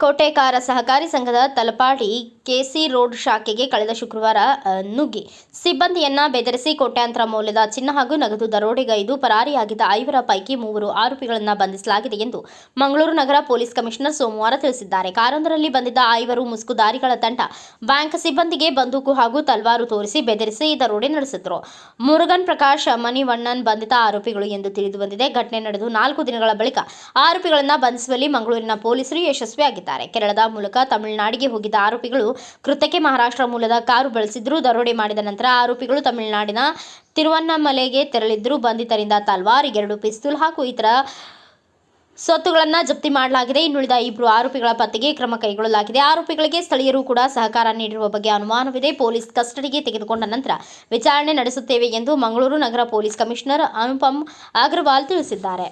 ಕೋಟೆಕಾರ ಸಹಕಾರಿ ಸಂಘದ Talapady KC road ಶಾಖೆಗೆ ಕಳೆದ ಶುಕ್ರವಾರ ನುಗ್ಗಿ ಸಿಬ್ಬಂದಿಯನ್ನ ಬೆದರಿಸಿ ಕೋಟ್ಯಾಂತರ ಮೌಲ್ಯದ ಚಿನ್ನ ಹಾಗೂ ನಗದು ದರೋಡೆಗೈದು ಪರಾರಿಯಾಗಿದ್ದ 5 ಪೈಕಿ 3 ಆರೋಪಿಗಳನ್ನು ಬಂಧಿಸಲಾಗಿದೆ ಎಂದು ಮಂಗಳೂರು ನಗರ ಪೊಲೀಸ್ ಕಮಿಷನರ್ ಸೋಮವಾರ ತಿಳಿಸಿದ್ದಾರೆ. ಕಾರೊಂದರಲ್ಲಿ ಬಂದಿದ್ದ 5 ಮುಸುಕುಧಾರಿಗಳ ತಂಡ ಬ್ಯಾಂಕ್ ಸಿಬ್ಬಂದಿಗೆ ಬಂದೂಕು ಹಾಗೂ ತಲವಾರು ತೋರಿಸಿ ಬೆದರಿಸಿ ದರೋಡೆ ನಡೆಸಿದ್ರು. ಮುರುಗನ್ ಪ್ರಕಾಶ್ ಮಣಿವಣ್ಣನ್ ಬಂಧಿತ ಆರೋಪಿಗಳು ಎಂದು ತಿಳಿದು ಬಂದಿದೆ. ಘಟನೆ ನಡೆದು 4 ದಿನಗಳ ಬಳಿಕ ಆರೋಪಿಗಳನ್ನು ಬಂಧಿಸುವಲ್ಲಿ ಮಂಗಳೂರಿನ ಪೊಲೀಸರು ಯಶಸ್ವಿಯಾಗಿದ್ದಾರೆ. ಕೇರಳದ ಮೂಲಕ ತಮಿಳುನಾಡಿಗೆ ಹೋಗಿದ್ದ ಆರೋಪಿಗಳು ಕೃತ್ಯಕ್ಕೆ ಮಹಾರಾಷ್ಟ್ರ ಮೂಲದ ಕಾರು ಬಳಸಿದ್ರು. ದರೋಡೆ ಮಾಡಿದ ನಂತರ ಆರೋಪಿಗಳು ತಮಿಳುನಾಡಿನ ತಿರುವಣ್ಣಾಮಲೆಗೆ ತೆರಳಿದ್ರು. ಬಂಧಿತರಿಂದ ತಲ್ವಾರ್, 2 ಪಿಸ್ತೂಲ್ ಹಾಗೂ ಇತರ ಸೊತ್ತುಗಳನ್ನು ಜಪ್ತಿ ಮಾಡಲಾಗಿದೆ. ಇನ್ನುಳಿದ 2 ಆರೋಪಿಗಳ ಪತ್ತೆಗೆ ಕ್ರಮ ಕೈಗೊಳ್ಳಲಾಗಿದೆ. ಆರೋಪಿಗಳಿಗೆ ಸ್ಥಳೀಯರು ಕೂಡ ಸಹಕಾರ ನೀಡಿರುವ ಬಗ್ಗೆ ಅನುಮಾನವಿದೆ. ಪೊಲೀಸ್ ಕಸ್ಟಡಿಗೆ ತೆಗೆದುಕೊಂಡ ನಂತರ ವಿಚಾರಣೆ ನಡೆಸುತ್ತೇವೆ ಎಂದು ಮಂಗಳೂರು ನಗರ ಪೊಲೀಸ್ ಕಮಿಷನರ್ ಅನುಪಮ್ ಅಗ್ರವಾಲ್ ತಿಳಿಸಿದ್ದಾರೆ.